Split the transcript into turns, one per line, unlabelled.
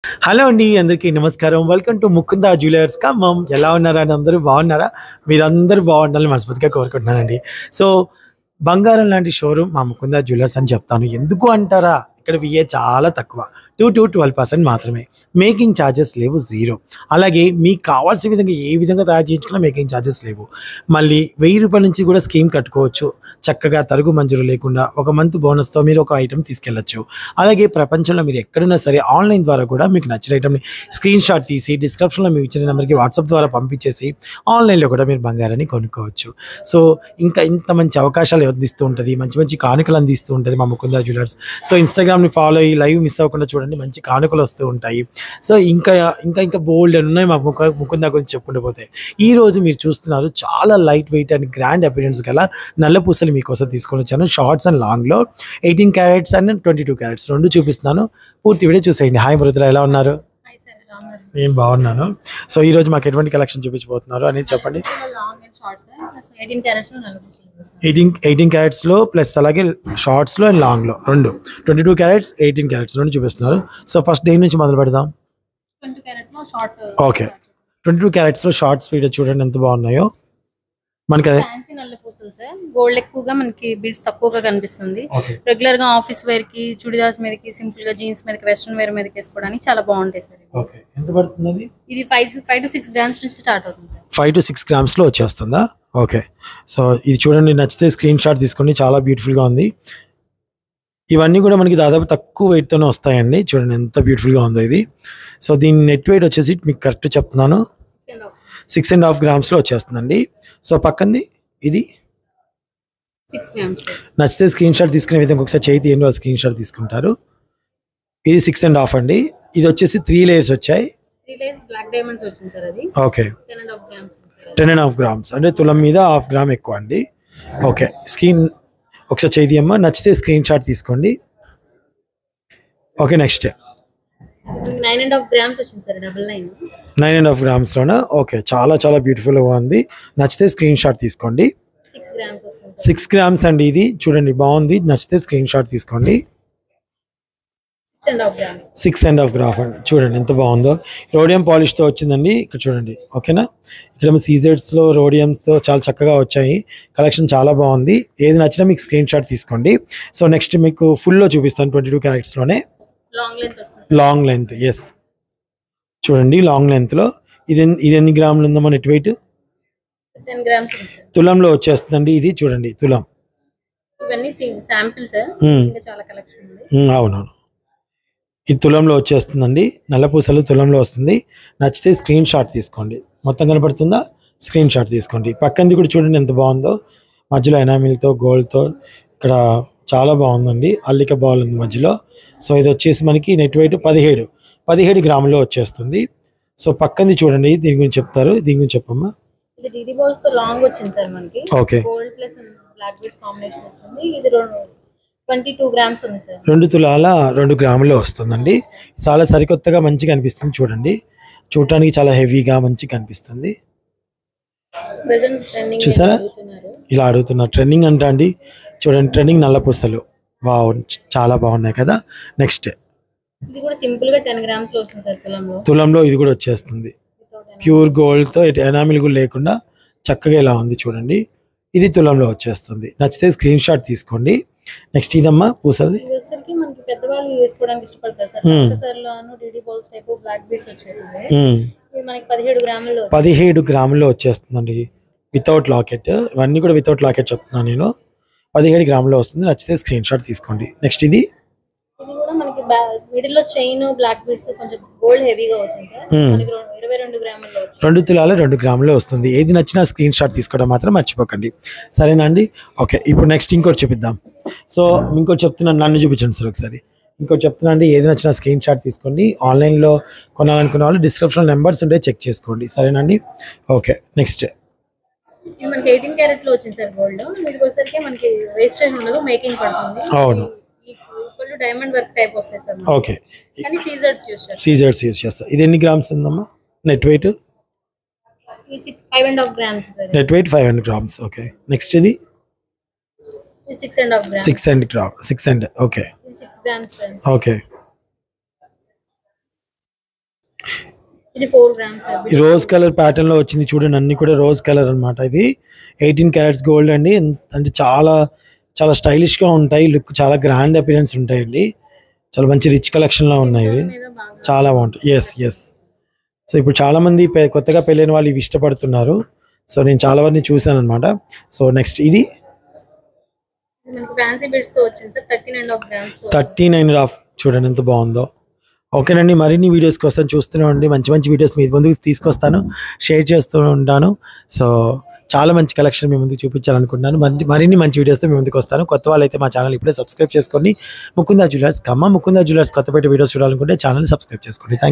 Hello అండి. అందరికీ నమస్కారం. Welcome to Mukunda jewellers Khammam. ఎలా ఉన్నారండి అందరూ? బాగున్నారా? మీరందరూ బాగుండాలని మనస్ఫూర్తిగా కోరుకుంటున్నానండి. సో, బంగారం లాంటి షోరూమ్ మా ముకుందా జ్యువెలర్స్ అని చెప్తాను. ఎందుకు అంటారా? ఇక్కడ విఏ చాలా తక్కువ. 2-12% మాత్రమే. మేకింగ్ ఛార్జెస్ లేవు, జీరో. అలాగే మీకు కావాల్సిన విధంగా ఏ విధంగా తయారు చేయించుకున్నా మేకింగ్ ఛార్జెస్ లేవు. మళ్ళీ రూ. 1000 నుంచి కూడా స్కీమ్ కట్టుకోవచ్చు. చక్కగా తరుగు మంజూరు లేకుండా ఒక మంత్ బోనస్‌తో మీరు ఒక ఐటెమ్ తీసుకెళ్ళొచ్చు. అలాగే ప్రపంచంలో మీరు ఎక్కడున్నా సరే ఆన్‌లైన్ ద్వారా కూడా మీకు నచ్చిన ఐటెమ్‌ని స్క్రీన్‌షాట్ తీసి డిస్క్రిప్షన్‌లో మేము ఇచ్చిన నెంబర్‌కి వాట్సాప్ ద్వారా పంపించేసి ఆన్‌లైన్‌లో కూడా మీరు బంగారాన్ని కొనుక్కోవచ్చు. సో, ఇంకా ఇంత మంచి అవకాశాలు అందిస్తూ ఉంటది. మంచి మంచి కానుకలు అందిస్తూ ఉంటది మా ముకుందా జ్యువెలర్స్. సో, ఇన్‌స్టాగ్రామ్‌ని ఫాలో అయ్యి లైవ్ మిస్ అవ్వకుండా చూడండి. మంచి కానుకలు వస్తూ ఉంటాయి. సో, ఇంకా బోలెడన్ని ఉన్నాయి మా ముకుందా గురించి చెప్పుకుంటూ పోతే. ఈరోజు మీరు చూస్తున్నారు చాలా light weight and grand appearance గల నల్ల పూసలు మీకోసం తీసుకొనొచ్చాను. షార్ట్స్ అండ్ లాంగ్‌లో 18 క్యారెట్స్ అండ్ 22 క్యారెట్స్ 2 చూపిస్తున్నాను. పూర్తి వీడియో చూసేయండి. హాయ్ మృదుల, ఎలా ఉన్నారు?
హాయ్ సార్, ఎలా ఉన్నారు?
నేను బాగున్నాను. సో, ఈరోజు మాకు ఎటువంటి కలెక్షన్ చూపించబోతున్నారు అనేది చెప్పండి.
Long and short sir, plus 18 carats లో నల్ల పూసలు చూపిస్తాను.
18 క్యారెట్స్‌లో ప్లస్ అలాగే షార్ట్స్‌లో అండ్ లాంగ్‌లో 2. 22 క్యారెట్స్, 18 క్యారెట్స్ 2 చూపిస్తున్నారు. సో, ఫస్ట్ దేని నుంచి మొదలు పెడదాం?
20 క్యారెట్ లో షార్ట్.
ఓకే. 22 క్యారెట్స్‌లో షార్ట్స్ వీడియో చూడండి ఎంత బాగున్నాయో. మనకి
ఫ్యాన్సీ నల్ల పూసలు సార్. గోల్డ్ ఎక్కువగా మనకి బీడ్స్ తక్కువగా కనిపిస్తుంది.
ఓకే.
రెగ్యులర్ గా ఆఫీస్ వేర్ కి, చుడిదార్స్ మీదకి, సింపుల్ గా జీన్స్ మీదకి, వెస్ట్రన్ వేర్ మీదకి వేసుకోవడానికి చాలా బాగుంటాయి సార్.
ఓకే. ఎంత పడుతుంది?
ఇది 5 to 6 గ్రామ్స్ నుంచి స్టార్ట్ అవుతుంది సార్.
5-6 గ్రామ్స్‌లో వచ్చేస్తుందా? ఓకే. సో, ఇది చూడండి, నచ్చితే స్క్రీన్ షాట్ తీసుకోండి. చాలా బ్యూటిఫుల్‌గా ఉంది. ఇవన్నీ కూడా మనకి దాదాపు తక్కువ వెయిట్‌తోనే వస్తాయండి. చూడండి ఎంత బ్యూటిఫుల్‌గా ఉందో ఇది. సో, దీని నెట్ వెయిట్ వచ్చేసి మీకు కరెక్ట్ చెప్తున్నాను. 6.5 గ్రామ్స్‌లో వచ్చేస్తుందండి. సో, పక్కనది ఇది
6 గ్రామ్స్ సార్.
నచ్చితే స్క్రీన్ షాట్ తీసుకునే విధంగా ఒకసారి చేయి తీయండి, వాళ్ళు స్క్రీన్ షాట్ తీసుకుంటారు. ఇది 6.5 అండి. ఇది వచ్చేసి 3 లేయర్స్ వచ్చాయి.
3 లేయర్స్ బ్లాక్ డైమండ్స్ వచ్చింది సార్. అది
ఓకే.
10.5 grams sir.
10.5 గ్రామ్స్ అంటే తులం మీద 1/2 గ్రామ్ ఎక్కువ అండి. ఓకే. స్క్రీన్ ఒకసారి చేయి తీయమ్మా. నచ్చితే స్క్రీన్ షాట్ తీసుకోండి. ఓకే. నెక్స్ట్
9.5 గ్రామ్స్ వచ్చింది సార్. 99.
9.5 గ్రామ్స్‌లోనా? ఓకే. చాలా చాలా బ్యూటిఫుల్‌గా ఉంది. నచ్చితే స్క్రీన్ షాట్ తీసుకోండి.
6 గ్రామ్స్ వస్తుంది.
6 గ్రామ్స్ అండి ఇది. చూడండి బాగుంది. నచ్చితే స్క్రీన్ షాట్ తీసుకోండి.
6.5 గ్రామ్స్.
6.5 గ్రామ్ అండి. చూడండి ఎంత బాగుందో. రోడియం పాలిష్‌తో వచ్చిందండి. ఇక్కడ చూడండి. ఓకేనా? ఇక్కడ సీజెడ్స్‌లో రోడియంస్‌తో చాలా చక్కగా వచ్చాయి. కలెక్షన్ చాలా బాగుంది. ఏది నచ్చినా మీకు స్క్రీన్ షాట్ తీసుకోండి. సో, నెక్స్ట్ మీకు ఫుల్‌లో చూపిస్తాను 22 క్యారెట్స్‌లోనే.
లాంగ్ లెంత్ వస్తుంది.
Long length. యెస్. చూడండి లాంగ్ లెంత్‌లో ఇది ఎన్ని గ్రాములు ఉందమ్మా నెట్ వెయిట్?
10 గ్రామ్స్ ఉంది సార్.
తులంలో వచ్చేస్తుందండి. ఇది చూడండి తులం.
ఇవన్నీ శాంపిల్ సార్.
మ్మ్.
ఇంకా చాలా కలెక్షన్ ఉంది.
అవునవును. ఇది తులంలో వచ్చేస్తుందండి. నల్ల పూసలు తులంలో వస్తుంది. నచ్చితే స్క్రీన్ షాట్ తీసుకోండి. మొత్తం కనపడుతుందా? స్క్రీన్ షాట్ తీసుకోండి. పక్కనది కూడా చూడండి ఎంత బాగుందో. మధ్యలో ఎనామిల్‌తో గోల్డ్‌తో ఇక్కడ చాలా బాగుందండి. అల్లిక బాల్ ఉంది మధ్యలో. సో, ఇది వచ్చేసి మనకి నెట్ వెయిట్ 17 గ్రాముల్లో వచ్చేస్తుంది. సో, పక్కనది చూడండి, దీని గురించి చెప్తారు. దీని గురించి చెప్పమ్మా.
ఇది డీడీ బాల్స్ తో లాంగ్ వచ్చింది సార్ మనకి.
Okay.
Gold plus black beads combination వచ్చింది. ఇది 22 గ్రామ్స్ ఉంది సార్.
2 తులాల 2 గ్రాముల్లో వస్తుందండి. చాలా సరికొత్తగా మంచిగా అనిపిస్తుంది చూడండి. చూడటానికి చాలా హెవీగా మంచిగా కనిపిస్తుంది.
ప్రెజెంట్ ట్రెండింగ్
చూసారా?
అడుగుతున్నారు.
ఇలా అడుగుతున్నారు. ట్రెండింగ్ అంట అండి. చూడండి ట్రెండింగ్ నల్ల పూసలు. వావ్! చాలా బాగున్నాయి కదా! నెక్స్ట్
ఇది కూడా సింపుల్ గా 10 గ్రామ్స్ లో వస్తుంది సార్ తులంలో.
తులంలో ఇది కూడా వచ్చేస్తుంది.
Without any-
ప్యూర్ గోల్డ్‌తో ఎనామిల్ కూడా లేకుండా చక్కగా ఇలా ఉంది చూడండి. ఇది తులంలో వచ్చేస్తుంది. నచ్చితే స్క్రీన్ షాట్ తీసుకోండి. నెక్స్ట్ ఇదమ్మా పూసలది.
ఇది వచ్చేసరికి మనకి పెద్దవాళ్ళు వేసుకోవడానికి ఇష్టపడతారు సార్. సార్ లోను DD balls type black beads వచ్చేసింది. ఇది మనకి 17 గ్రాముల్లో
17 గ్రాముల్లో వచ్చేస్తుందండి. Without locket. ఇవన్నీ కూడా వితౌట్ లాకెట్ చెప్తున్నాను నేను. 17 గ్రాముల్లో వస్తుంది. నచ్చితే స్క్రీన్ షాట్ తీసుకోండి. నెక్స్ట్ ఇది
ఇది కూడా మనకి మిడిల్ లో చైన్ బ్లాక్ బీడ్స్ కొంచెం గోల్డ్ హెవీగా వచ్చింది సార్. మనకి 22 గ్రాముల్లో వచ్చింది.
2 తులాల 2 గ్రాముల్లో వస్తుంది. ఏది నచ్చినా స్క్రీన్ షాట్ తీసుకోవడం మాత్రం మర్చిపోకండి. సరేనా అండి? ఓకే. ఇప్పుడు నెక్స్ట్ ఇంకోటి చూపిద్దాం. సో, ఇంకోటి చెప్తున్నాను, నన్ను చూపించండి సార్ ఒకసారి. ఇంకోటి చెప్తున్నా అండి, ఏది నచ్చినా స్క్రీన్ షాట్ తీసుకోండి. ఆన్లైన్లో కొనాలనుకున్న వాళ్ళు డిస్క్రిప్షన్లో నెంబర్స్ ఉంటే చెక్ చేసుకోండి. సరేనా అండి? ఓకే. నెక్స్ట్
ఇది మనకి 18 క్యారెట్ లో వచ్చింది సార్ గోల్డ్. ఇది వచ్చేసరికి మనకి వేస్టేజ్ ఉండదు, మేకింగ్ పడుతుంది.
అవును.
ఈక్వల్ డైమండ్ వర్క్ టైప్ వస్తాయి సార్ మనకి.
ఓకే.
కానీ సీజర్స్ యూస్ చేస్తారు.
సీజర్స్ యూజ్ చేస్తా. ఇది ఎన్ని గ్రామ్స్ ఉందమ్మా నెట్ వెయిట్?
ఇది 5.5 grams sir.
Net weight 500 grams. Okay. Next ఇది
ఇది 6.5 గ్రామ్స్.
6 గ్రామ్. 6 ఓకే.
ఇది 6 గ్రామ్స్ సార్.
ఓకే.
ఇది 4 గ్రామ్స్ సార్.
ఈ రోజ్ కలర్ ప్యాటర్న్ లో వచ్చింది చూడండి, అన్ని కూడా రోజ్ కలర్ అన్నమాట. ఇది 18 క్యారెట్స్ గోల్డ్ అండి. అంటే చాలా చాలా స్టైలిష్ గా ఉంటాయి, లుక్ చాలా గ్రాండ్ అపిరెన్స్ ఉంటాయండి. చాలా మంచి రిచ్ కలెక్షన్ లో ఉన్నాయి ఇవి,
మీద బాగా
చాలా బాగుంటాయి. ఎస్. సో ఇప్పుడు చాలా మంది కొత్తగా పెళ్ళైన వాళ్ళు ఇవి ఇష్టపడుతున్నారు. సో నేను చాలా వరకు చూసాను అనమాట. సో నెక్స్ట్ ఇది
మనకి ఫ్యాన్సీ బిడ్స్ తో వచ్చింది సార్. 13.5 గ్రామ్స్ తో.
13.5 చూడండి ఎంత బాగుందో. ఓకేనండి, మరిన్ని వీడియోస్ కోసం చూస్తూనే ఉండి, మంచి మంచి వీడియోస్ మీ ముందుకు తీసుకొస్తాను, షేర్ చేస్తూ ఉంటాను. సో చాలా మంచి కలెక్షన్ మీ ముందుకు చూపించాలనుకుంటున్నాను. మరిన్ని మంచి వీడియోస్తో మీ ముందుకు వస్తాను. కొత్త వాళ్ళైతే మా ఛానల్ ఇప్పుడే సబ్స్క్రైబ్ చేసుకోండి. Mukunda jewellers Mukunda jewellers Kothapeta videos చూడాలనుకుంటే ఛానల్ సబ్స్క్రైబ్ చేసుకోండి. థ్యాంక్